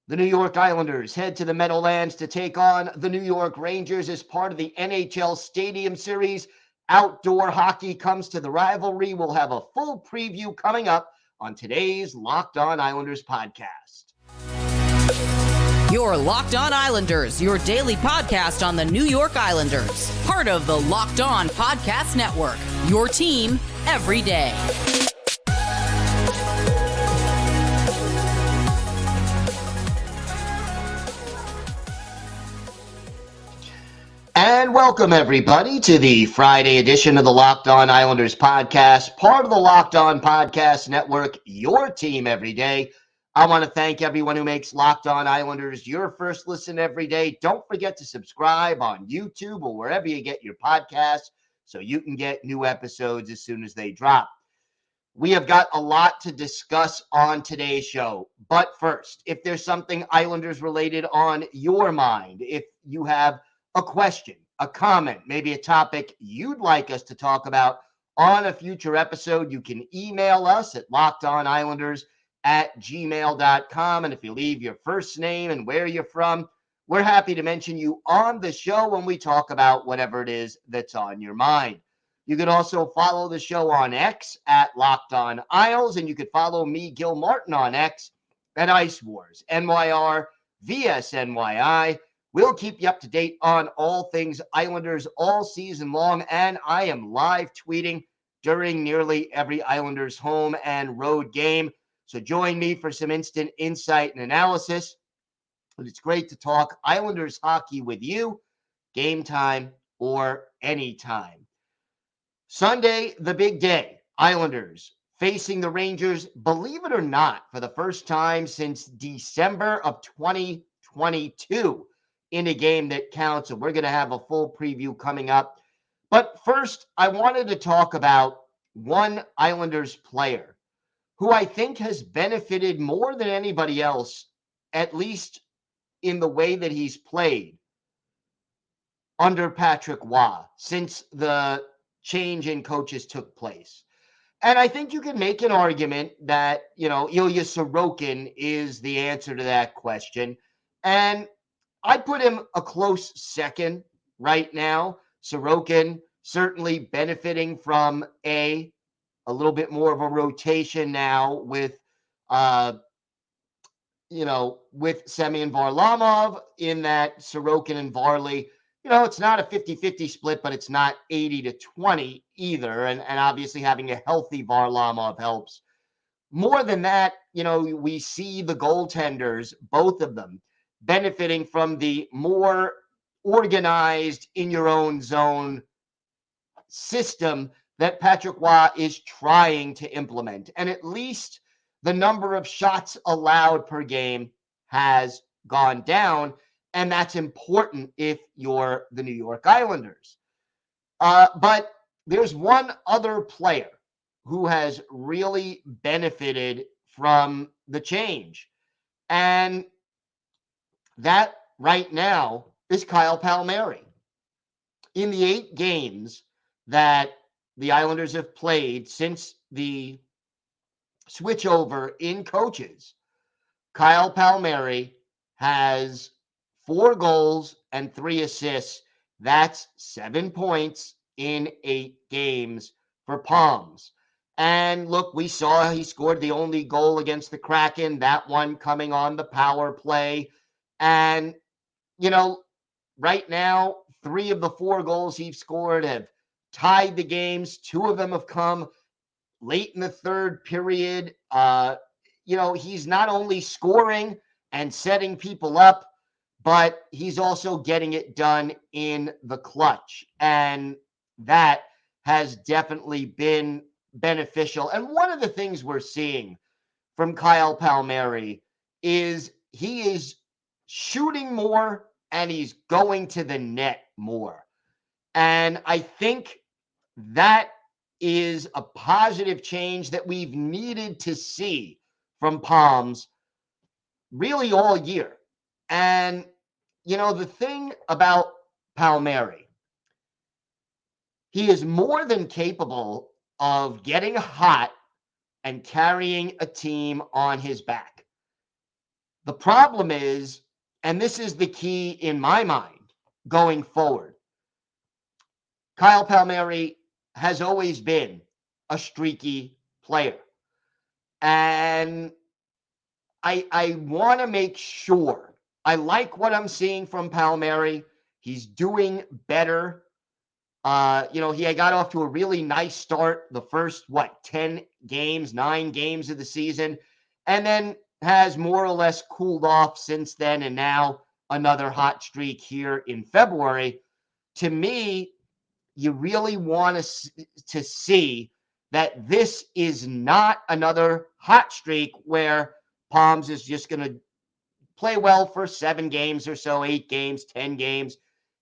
The New York Islanders head to the Meadowlands to take on the New York Rangers as part of the NHL Stadium Series. Outdoor hockey comes to the rivalry. We'll have a full preview coming up on today's Locked On Islanders podcast. Your Locked On Islanders, your daily podcast on the New York Islanders. Part of the Locked On Podcast Network, your team every day. And welcome, everybody, to the Friday edition of the Locked On Islanders podcast, part of the Locked On Podcast Network, your team every day. I want to thank everyone who makes Locked On Islanders your first listen every day. Don't forget to subscribe on YouTube or wherever you get your podcasts so you can get new episodes as soon as they drop. We have got a lot to discuss on today's show. But first, if there's something Islanders related on your mind, if you have a question, a comment, maybe a topic you'd like us to talk about on a future episode, you can email us at lockedonislanders@gmail.com. And if you leave your first name and where you're from, we're happy to mention you on the show when we talk about whatever it is that's on your mind. You can also follow the show on X at Locked On Isles, and you can follow me, Gil Martin, on X at Ice Wars, NYR, VSNYI. We'll keep you up to date on all things Islanders all season long, and I am live tweeting during nearly every Islanders home and road game. So join me for some instant insight and analysis. But it's great to talk Islanders hockey with you, game time or anytime. Sunday, the big day. Islanders facing the Rangers, believe it or not, for the first time since December of 2022. In a game that counts, and we're going to have a full preview coming up. But first, I wanted to talk about one Islanders player who I think has benefited more than anybody else, at least in the way that he's played under Patrick Roy since the change in coaches took place. And I think you can make an argument that, Ilya Sorokin is the answer to that question. And I'd put him a close second right now. Sorokin certainly benefiting from a little bit more of a rotation now with Semyon Varlamov, in that Sorokin and Varley, it's not a 50-50 split, but it's not 80-20 either. And obviously having a healthy Varlamov helps. More than that, we see the goaltenders, both of them, benefiting from the more organized in your own zone system that Patrick Roy is trying to implement. And at least the number of shots allowed per game has gone down. And that's important if you're the New York Islanders. But there's one other player who has really benefited from the change. And that right now is Kyle Palmary. In the 8 games that the Islanders have played since the switchover in coaches, Kyle Palmary has 4 goals and 3 assists. That's 7 points in 8 games for Palms. And look, we saw he scored the only goal against the Kraken, that one coming on the power play. And, right now, 3 of the 4 goals he's scored have tied the games. 2 of them have come late in the third period. He's not only scoring and setting people up, but he's also getting it done in the clutch. And that has definitely been beneficial. And one of the things we're seeing from Kyle Palmary is he is shooting more and he's going to the net more. And I think that is a positive change that we've needed to see from Palms really all year. And, the thing about Palmary, he is more than capable of getting hot and carrying a team on his back. The problem is, and this is the key in my mind going forward, Kyle Palmary has always been a streaky player. And I want to make sure. I like what I'm seeing from Palmary. He's doing better. He got off to a really nice start the first, 10 games, 9 games of the season, and then has more or less cooled off since then. And now another hot streak here in February. To me, you really want to see that this is not another hot streak where Palms is just going to play well for 7 games or so, 8 games, 10 games,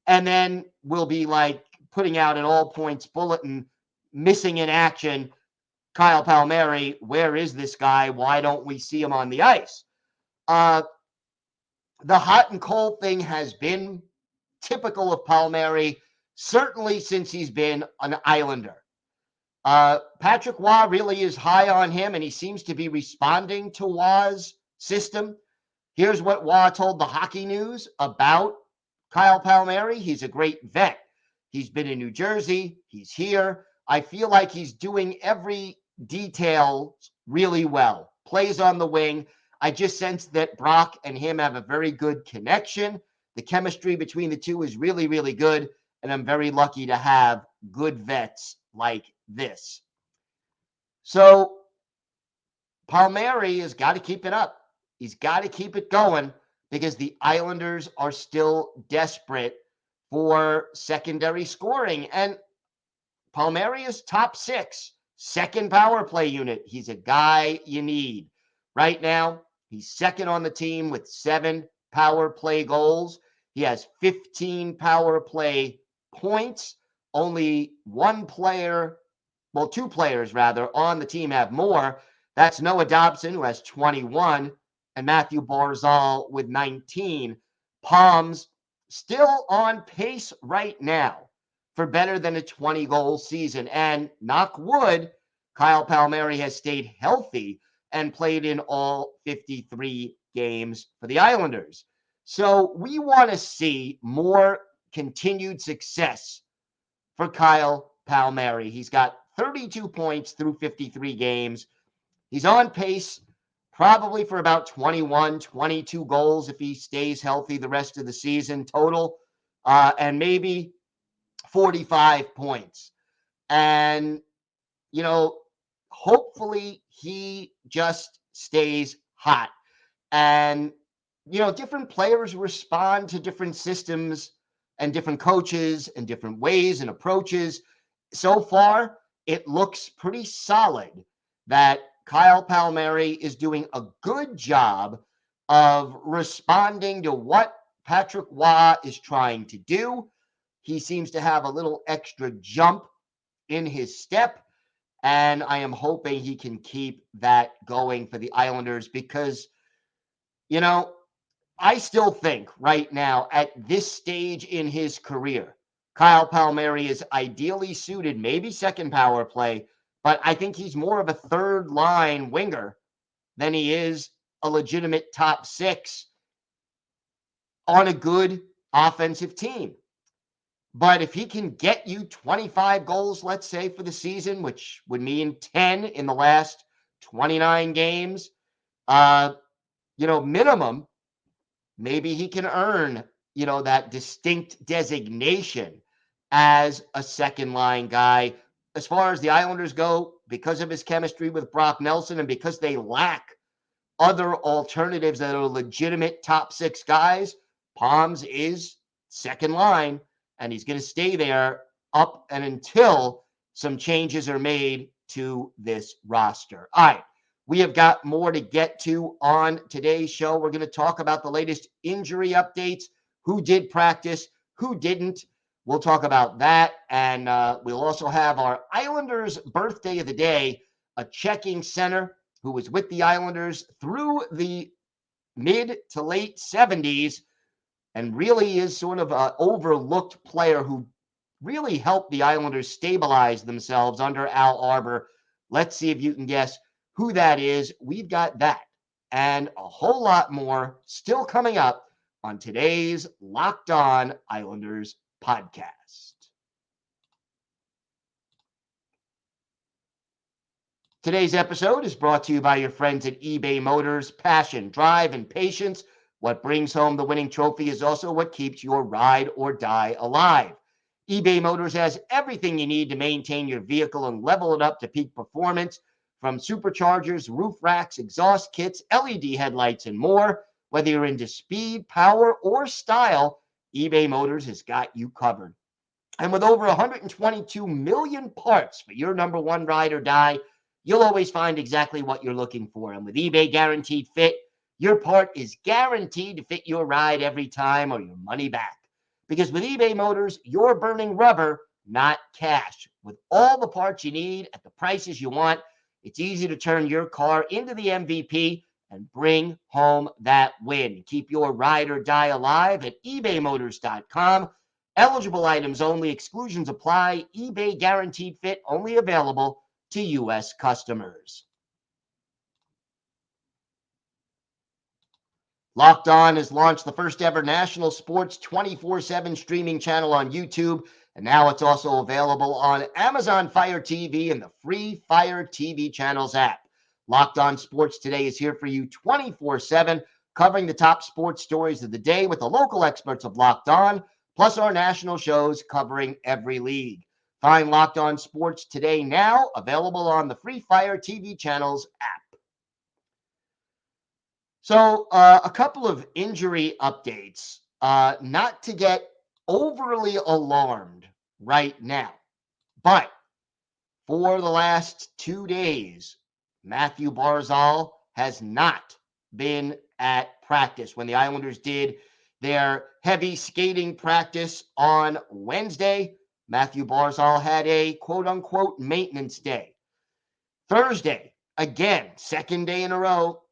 and then we'll be like putting out an all points bulletin, missing in action. Kyle Palmary, where is this guy? Why don't we see him on the ice? The hot and cold thing has been typical of Palmary, certainly since he's been an Islander. Patrick Waugh really is high on him, and he seems to be responding to Waugh's system. Here's what Waugh told the Hockey News about Kyle Palmary. He's a great vet. He's been in New Jersey. He's here. I feel like he's doing every detail really well. Plays on the wing. I just sense that Brock and him have a very good connection. The chemistry between the two is really, really good, and I'm very lucky to have good vets like this. So Palmary has got to keep it up. He's got to keep it going because the Islanders are still desperate for secondary scoring. And Palmary is top 6, second power play unit. He's a guy you need. Right now, he's second on the team with 7 power play goals. He has 15 power play points. Only 2 players rather, on the team have more. That's Noah Dobson, who has 21, and Mathew Barzal with 19. Palms still on pace right now for better than a 20-goal season. And knock wood, Kyle Palmary has stayed healthy and played in all 53 games for the Islanders. So we want to see more continued success for Kyle Palmary. He's got 32 points through 53 games. He's on pace probably for about 21, 22 goals if he stays healthy the rest of the season total, and maybe 45 points. And, hopefully he just stays hot. And, different players respond to different systems and different coaches and different ways and approaches. So far, it looks pretty solid that Kyle Palmary is doing a good job of responding to what Patrick Waugh is trying to do. He seems to have a little extra jump in his step, and I am hoping he can keep that going for the Islanders because, I still think right now at this stage in his career, Kyle Palmary is ideally suited, maybe second power play, but I think he's more of a third line winger than he is a legitimate top 6 on a good offensive team. But if he can get you 25 goals, let's say, for the season, which would mean 10 in the last 29 games, minimum, maybe he can earn, that distinct designation as a second line guy. As far as the Islanders go, because of his chemistry with Brock Nelson and because they lack other alternatives that are legitimate top 6 guys, Palms is second line, and he's going to stay there up and until some changes are made to this roster. All right. We have got more to get to on today's show. We're going to talk about the latest injury updates, who did practice, who didn't. We'll talk about that. And we'll also have our Islanders birthday of the day, a checking center who was with the Islanders through the mid to late 70s and really is sort of an overlooked player who really helped the Islanders stabilize themselves under Al Arbor. Let's see if you can guess who that is. We've got that and a whole lot more still coming up on today's Locked On Islanders podcast. Today's episode is brought to you by your friends at eBay Motors. Passion, drive, and patience. What brings home the winning trophy is also what keeps your ride or die alive. eBay Motors has everything you need to maintain your vehicle and level it up to peak performance, from superchargers, roof racks, exhaust kits, LED headlights, and more. Whether you're into speed, power, or style, eBay Motors has got you covered. And with over 122 million parts for your number one ride or die, you'll always find exactly what you're looking for. And with eBay Guaranteed Fit, your part is guaranteed to fit your ride every time or your money back. Because with eBay Motors, you're burning rubber, not cash. With all the parts you need at the prices you want, it's easy to turn your car into the MVP and bring home that win. Keep your ride or die alive at ebaymotors.com. Eligible items only. Exclusions apply. eBay Guaranteed Fit only available to U.S. customers. Locked On has launched the first ever national sports 24/7 streaming channel on YouTube, and now it's also available on Amazon Fire TV and the free Fire TV channels app. Locked On Sports Today is here for you 24/7, covering the top sports stories of the day with the local experts of Locked On, plus our national shows covering every league. Find Locked On Sports Today now, available on the free Fire TV channels app. So a couple of injury updates, not to get overly alarmed right now, but for the last 2 days, Mathew Barzal has not been at practice. When the Islanders did their heavy skating practice on Wednesday, Mathew Barzal had a quote-unquote maintenance day. Thursday, again, second day in a row,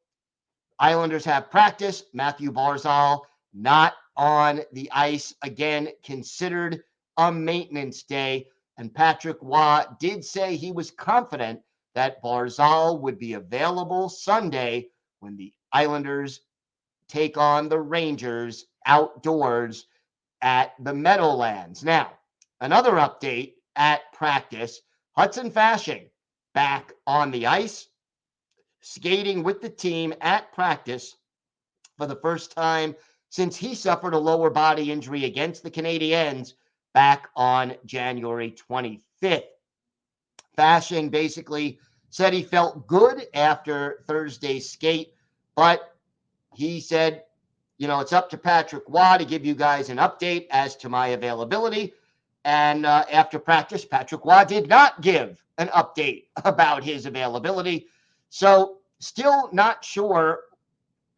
Islanders have practice. Mathew Barzal not on the ice. Again, considered a maintenance day. And Patrick Roy did say he was confident that Barzal would be available Sunday when the Islanders take on the Rangers outdoors at the Meadowlands. Now, another update at practice, Hudson Fasching back on the ice, skating with the team at practice for the first time since he suffered a lower body injury against the Canadiens back on January 25th. Fasching basically said he felt good after Thursday's skate, but he said, it's up to Patrick Roy to give you guys an update as to my availability. And after practice, Patrick Roy did not give an update about his availability. So still not sure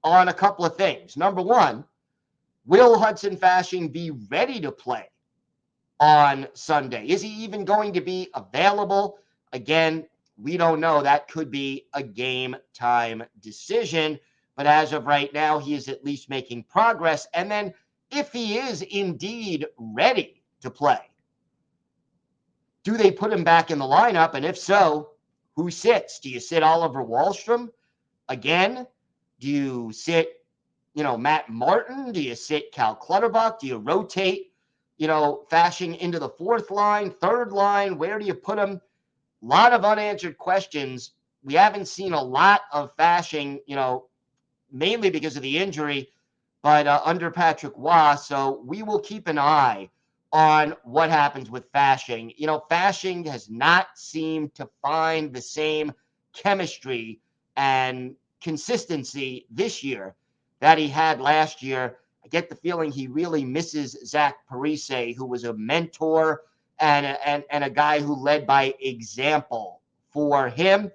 on a couple of things. Number one, will Hudson Fasching be ready to play on Sunday? Is he even going to be available? Again, we don't know. That could be a game time decision. But as of right now, he is at least making progress. And then if he is indeed ready to play, do they put him back in the lineup? And if so, who sits? Do you sit Oliver Wahlstrom again? Do you sit, Matt Martin? Do you sit Cal Clutterbuck? Do you rotate, Fasching into the fourth line, third line? Where do you put him? A lot of unanswered questions. We haven't seen a lot of Fasching, mainly because of the injury, but under Patrick Roy. So we will keep an eye on what happens with Fasching. Fasching has not seemed to find the same chemistry and consistency this year that he had last year. I get the feeling he really misses Zach Parise, who was a mentor and a guy who led by example for him.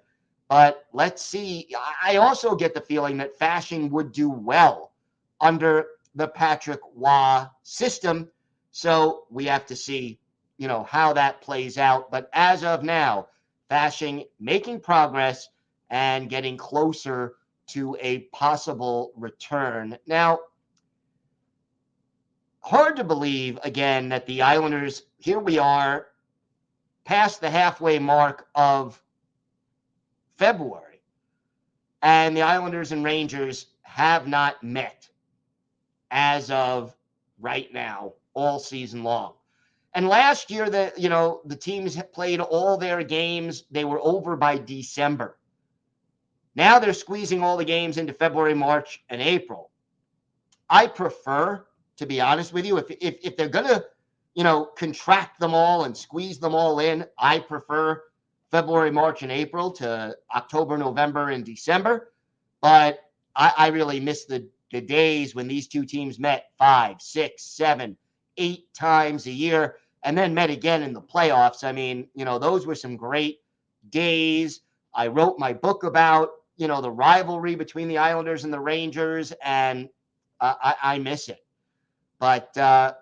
But let's see. I also get the feeling that Fasching would do well under the Patrick Roy system. So we have to see, how that plays out. But as of now, Fasching making progress and getting closer to a possible return. Now, hard to believe, again, that the Islanders, here we are, past the halfway mark of February, And the Islanders and Rangers have not met as of right now all season long. And last year, the teams played all their games. They were over by December. Now they're squeezing all the games into February, March, and April. I prefer, to be honest with you, if they're going to, contract them all and squeeze them all in, I prefer February, March, and April to October, November, and December. But I really miss the days when these two teams met 5, 6, 7, 8 times a year and then met again in the playoffs. I mean, those were some great days. I wrote my book about, the rivalry between the Islanders and the Rangers, and I miss it. But they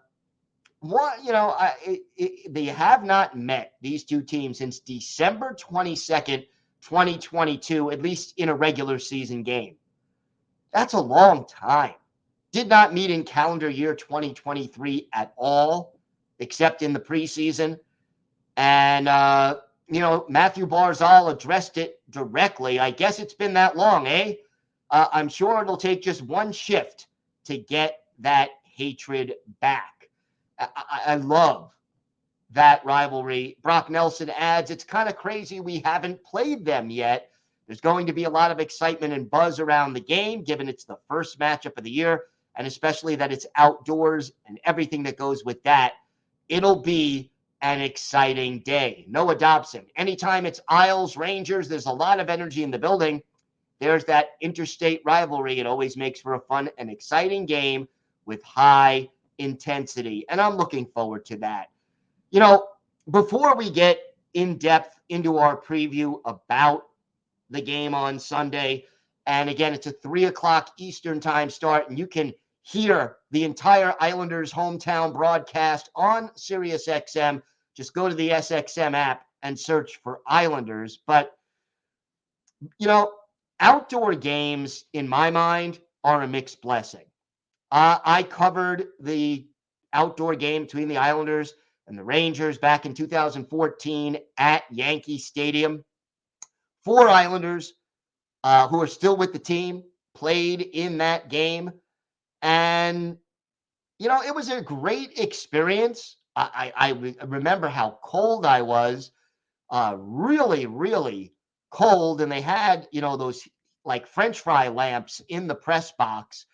have not met, these two teams, since December 22nd, 2022, at least in a regular season game. That's a long time. Did not meet in calendar year 2023 at all, except in the preseason. And, Mathew Barzal addressed it directly. I guess it's been that long, eh? I'm sure it'll take just one shift to get that hatred back. I love that rivalry. Brock Nelson adds, it's kind of crazy we haven't played them yet. There's going to be a lot of excitement and buzz around the game, given it's the first matchup of the year, and especially that it's outdoors and everything that goes with that. It'll be an exciting day. Noah Dobson, anytime it's Isles, Rangers, there's a lot of energy in the building. There's that interstate rivalry. It always makes for a fun and exciting game with high intensity, and I'm looking forward to that. Before we get in depth into our preview about the game on Sunday, and again, it's a 3:00 Eastern time start, and you can hear the entire Islanders hometown broadcast on SiriusXM. Just go to the SXM app and search for Islanders. But, outdoor games, in my mind, are a mixed blessing. I covered the outdoor game between the Islanders and the Rangers back in 2014 at Yankee Stadium. 4 Islanders who are still with the team played in that game. And, it was a great experience. I remember how cold I was, really, really cold. And they had, those like French fry lamps in the press box,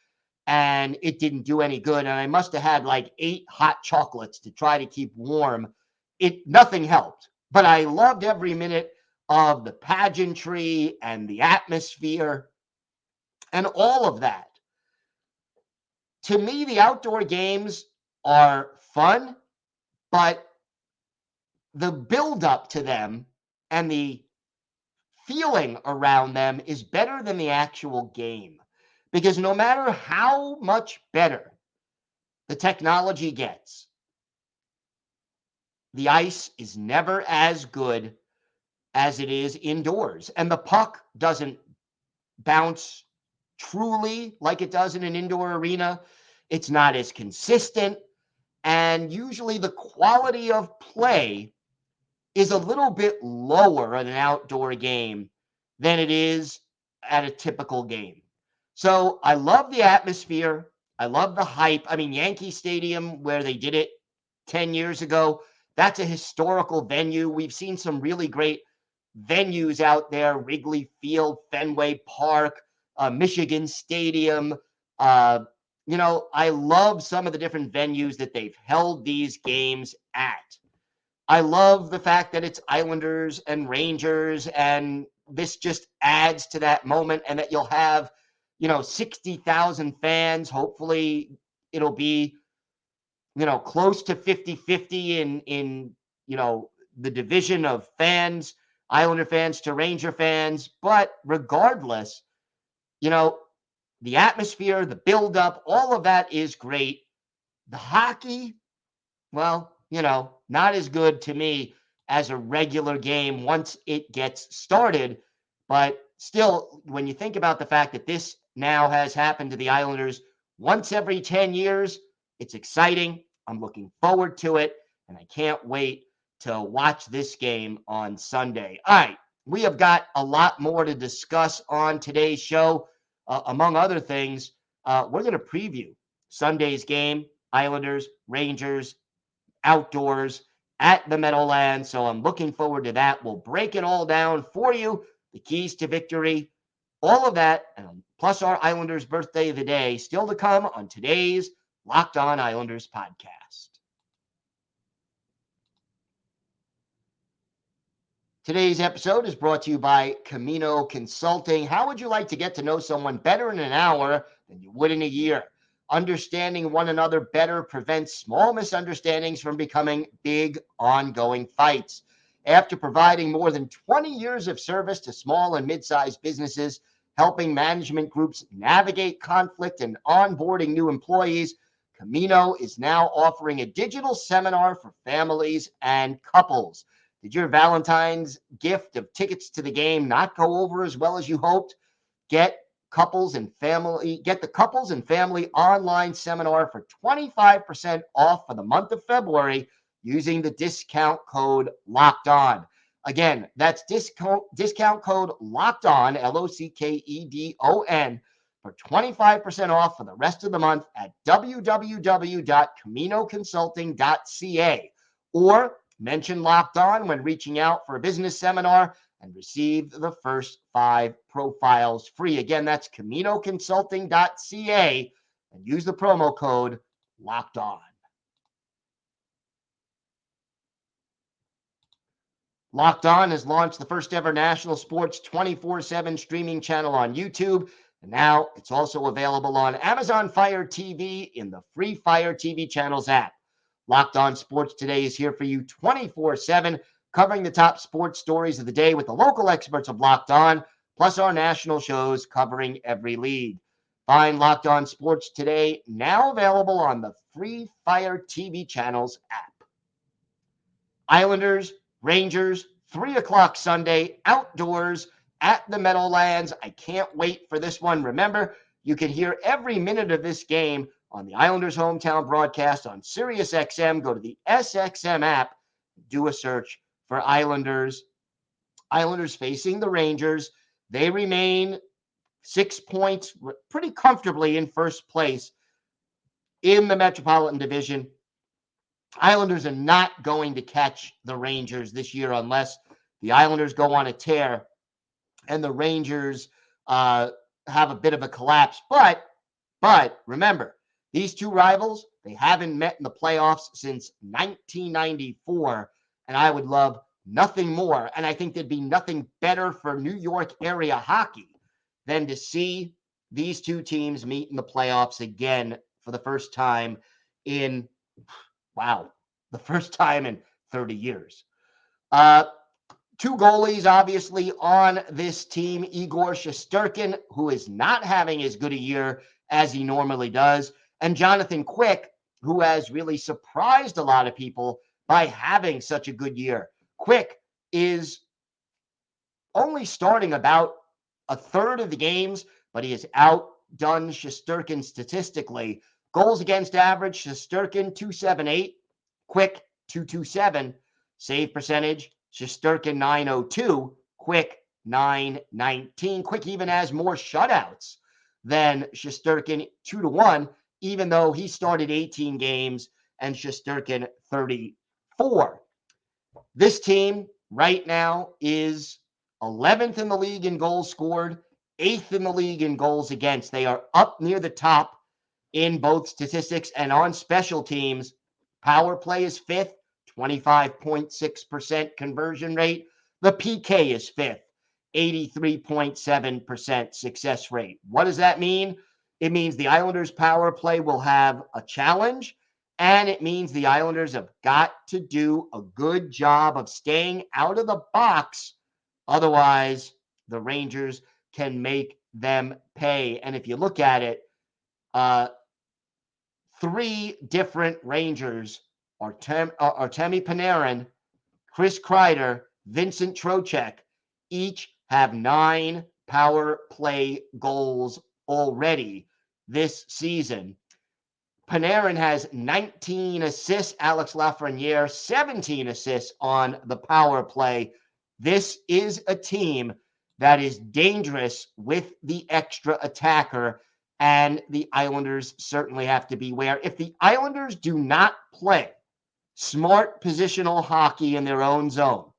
and it didn't do any good. And I must have had like 8 hot chocolates to try to keep warm. Nothing helped, but I loved every minute of the pageantry and the atmosphere and all of that. To me, the outdoor games are fun, but the build up to them and the feeling around them is better than the actual game. Because no matter how much better the technology gets, the ice is never as good as it is indoors. And the puck doesn't bounce truly like it does in an indoor arena. It's not as consistent. And usually the quality of play is a little bit lower in an outdoor game than it is at a typical game. So I love the atmosphere. I love the hype. I mean, Yankee Stadium, where they did it 10 years ago, that's a historical venue. We've seen some really great venues out there: Wrigley Field, Fenway Park, Michigan Stadium. I love some of the different venues that they've held these games at. I love the fact that it's Islanders and Rangers, and this just adds to that moment, and that you'll have, 60,000 fans. Hopefully it'll be, close to 50-50 in the division of fans, Islander fans to Ranger fans. But regardless, the atmosphere, the buildup, all of that is great. The hockey, well, not as good to me as a regular game once it gets started. But still, when you think about the fact that this now has happened to the Islanders once every 10 years, it's exciting. I'm looking forward to it, and I can't wait to watch this game on Sunday. All right, we have got a lot more to discuss on today's show. Among other things, we're going to preview Sunday's game, Islanders, Rangers, outdoors at the Meadowlands. So I'm looking forward to that. We'll break it all down for you, the keys to victory, all of that, and plus our Islanders birthday of the day, still to come on today's Locked On Islanders podcast. Today's episode is brought to you by Camino Consulting. How would you like to get to know someone better in an hour than you would in a year? Understanding one another better prevents small misunderstandings from becoming big, ongoing fights. After providing more than 20 years of service to small and mid-sized businesses, helping management groups navigate conflict and onboarding new employees, Camino is now offering a digital seminar for families and couples. Did your Valentine's gift of tickets to the game not go over as well as you hoped? Get the couples and family online seminar for 25% off for the month of February using the discount code Locked On. Again, that's discount code Locked On, LOCKEDON, for 25% off for the rest of the month at www.caminoconsulting.ca, or mention Locked On when reaching out for a business seminar and receive the first 5 profiles free. Again, that's caminoconsulting.ca, and use the promo code Locked On. Locked On has launched the first ever national sports 24/7 streaming channel on YouTube, and now it's also available on Amazon Fire TV in the free Fire TV channels app. Locked On Sports Today is here for you 24/7, covering the top sports stories of the day with the local experts of Locked On, plus our national shows covering every league. Find Locked On Sports Today now available on the free Fire TV channels app. Islanders, Rangers, 3 o'clock Sunday, outdoors at the Meadowlands. I can't wait for this one. Remember, you can hear every minute of this game on the Islanders hometown broadcast on Sirius XM. Go to the SXM app, do a search for Islanders. Islanders facing the Rangers. They remain 6 points pretty comfortably in first place in the Metropolitan Division. Islanders are not going to catch the Rangers this year unless the Islanders go on a tear and the Rangers have a bit of a collapse. But remember, these two rivals, they haven't met in the playoffs since 1994, and I would love nothing more, and I think there'd be nothing better for New York area hockey than to see these two teams meet in the playoffs again for the first time in, the first time in 30 years. Two goalies, obviously, on this team. Igor Shesterkin, who is not having as good a year as he normally does, and Jonathan Quick, who has really surprised a lot of people by having such a good year. Quick is only starting about a third of the games, but he has outdone Shesterkin statistically. Goals against average, Shesterkin 278, Quick 227, save percentage, Shesterkin 902, Quick 919. Quick even has more shutouts than Shesterkin, 2-1, even though he started 18 games and Shesterkin 34. This team right now is 11th in the league in goals scored, 8th in the league in goals against. They are up near the top in both statistics, and on special teams, power play is 5th, 25.6% conversion rate. The PK is 5th, 83.7% success rate. What does that mean? It means the Islanders' power play will have a challenge, and it means the Islanders have got to do a good job of staying out of the box. Otherwise, the Rangers can make them pay. And if you look at it, 3 different Rangers, Artemi Panarin, Chris Kreider, Vincent Trocheck, each have 9 power play goals already this season. Panarin has 19 assists. Alex Lafreniere, 17 assists on the power play. This is a team that is dangerous with the extra attacker, and the Islanders certainly have to beware. If the Islanders do not play smart positional hockey in their own zone,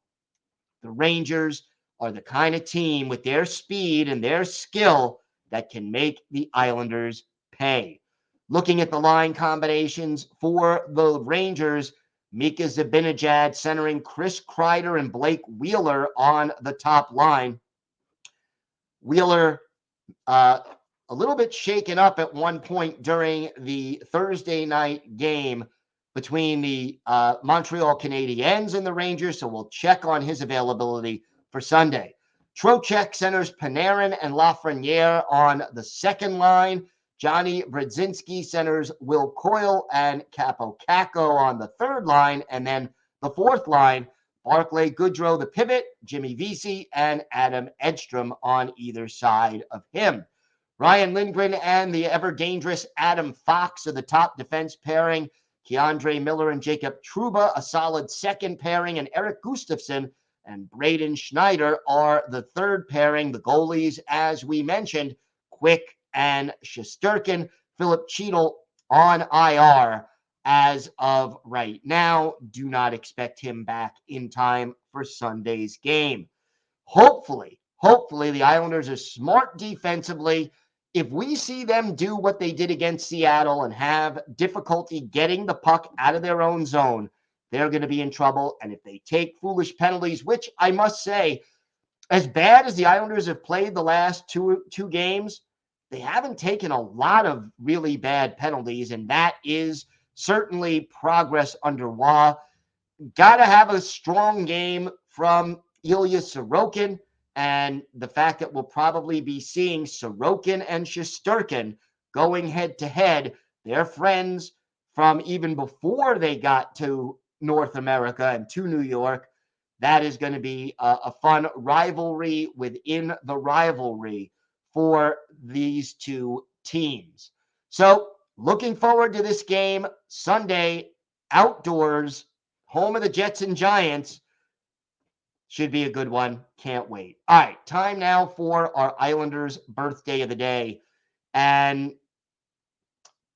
the Rangers are the kind of team with their speed and their skill that can make the Islanders pay. Looking at the line combinations for the Rangers, Mika Zibanejad centering Chris Kreider and Blake Wheeler on the top line. Wheeler a little bit shaken up at one point during the Thursday night game between the Montreal Canadiens and the Rangers, so we'll check on his availability for Sunday. Trocheck centers Panarin and Lafreniere on the second line. Johnny Brodzinski centers Will Coyle and Capo Caco on the third line. And then the fourth line, Barclay Goodrow, the pivot, Jimmy Vesey, and Adam Edstrom on either side of him. Ryan Lindgren and the ever-dangerous Adam Fox are the top defense pairing. Keandre Miller and Jacob Trouba, a solid second pairing, and Eric Gustafsson and Braden Schneider are the third pairing. The goalies, as we mentioned, Quick and Shesterkin. Philip Cheadle on IR as of right now. Do not expect him back in time for Sunday's game. Hopefully, the Islanders are smart defensively. If we see them do what they did against Seattle and have difficulty getting the puck out of their own zone, they're going to be in trouble. And if they take foolish penalties, which I must say, as bad as the Islanders have played the last two games, they haven't taken a lot of really bad penalties, and that is certainly progress under Waugh. Got to have a strong game from Ilya Sorokin, and the fact that we'll probably be seeing Sorokin and Shesterkin going head-to-head. They're friends from even before they got to North America and to New York. That is going to be a fun rivalry within the rivalry for these two teams. So looking forward to this game Sunday, outdoors, home of the Jets and Giants. Should be a good one. Can't wait. All right, time now for our Islanders birthday of the day. And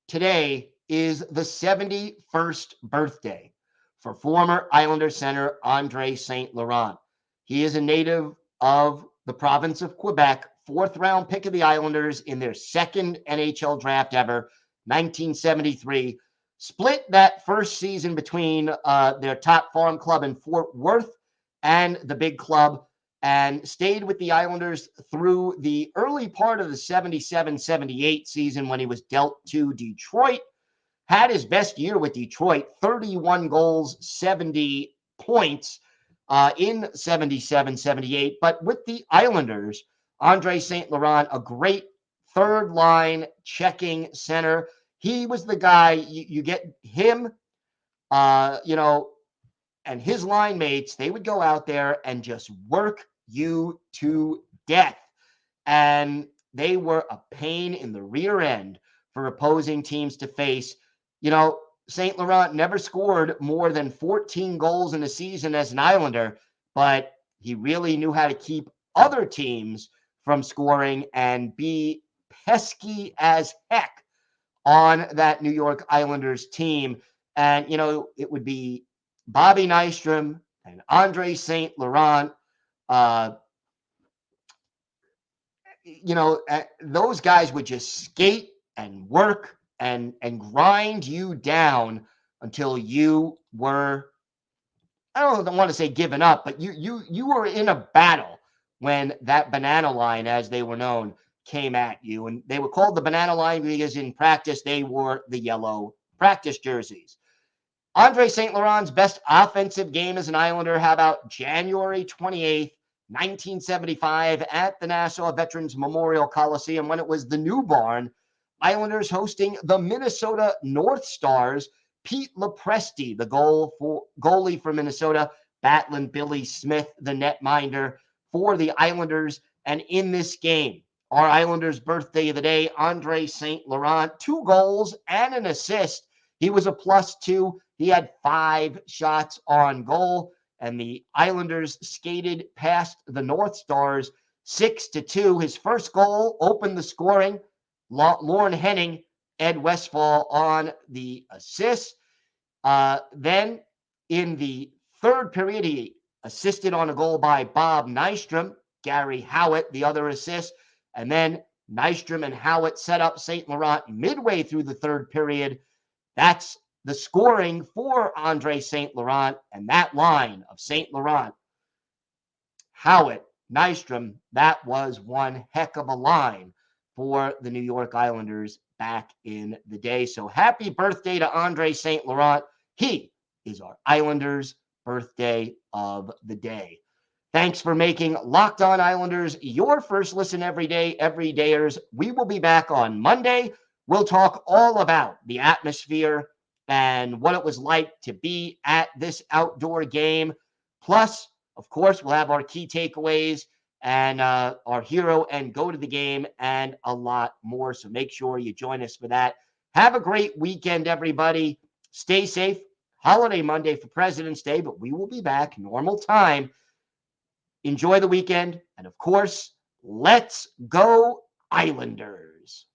today is the 71st birthday for former Islander center Andre St. Laurent. He is a native of the province of Quebec, fourth-round pick of the Islanders in their second NHL draft ever, 1973. Split that first season between their top farm club in Fort Worth and the big club, and stayed with the Islanders through the early part of the 77-78 season when he was dealt to Detroit. Had his best year with Detroit, 31 goals, 70 points in 77-78. But with the Islanders, Andre St. Laurent, a great third-line checking center. He was the guy, you get him, and his line mates, they would go out there and just work you to death. And they were a pain in the rear end for opposing teams to face. St. Laurent never scored more than 14 goals in a season as an Islander, but he really knew how to keep other teams from scoring and be pesky as heck on that New York Islanders team. And, it would be Bobby Nystrom and Andre St. Laurent. Those guys would just skate and work and grind you down until you were, I don't want to say given up, but you were in a battle when that banana line, as they were known, came at you. And they were called the banana line because in practice they wore the yellow practice jerseys. Andre St. Laurent's best offensive game as an Islander, how about January 28th, 1975 at the Nassau Veterans Memorial Coliseum when it was the new barn. Islanders hosting the Minnesota North Stars. Pete Lepresti, the goalie for Minnesota, battling Billy Smith, the netminder for the Islanders. And in this game, our Islanders' birthday of the day, Andre St. Laurent, 2 goals and an assist. He was a +2. He had 5 shots on goal. and the Islanders skated past the North Stars 6-2. His first goal opened the scoring. Lauren Henning, Ed Westfall on the assist. Then in the third period, he assisted on a goal by Bob Nystrom. Gary Howitt, the other assist. And then Nystrom and Howitt set up St. Laurent midway through the third period. That's the scoring for Andre St. Laurent, and that line of St. Laurent, Howitt, Nystrom, that was one heck of a line for the New York Islanders back in the day. So happy birthday to Andre St. Laurent. He is our Islanders birthday of the day. Thanks for making Locked On Islanders your first listen every day, everydayers. We will be back on Monday. We'll talk all about the atmosphere and what it was like to be at this outdoor game. Plus, of course, we'll have our key takeaways and our hero and go to the game and a lot more. So make sure you join us for that. Have a great weekend, everybody. Stay safe. Holiday Monday for President's Day, but we will be back normal time. Enjoy the weekend. And of course, let's go Islanders.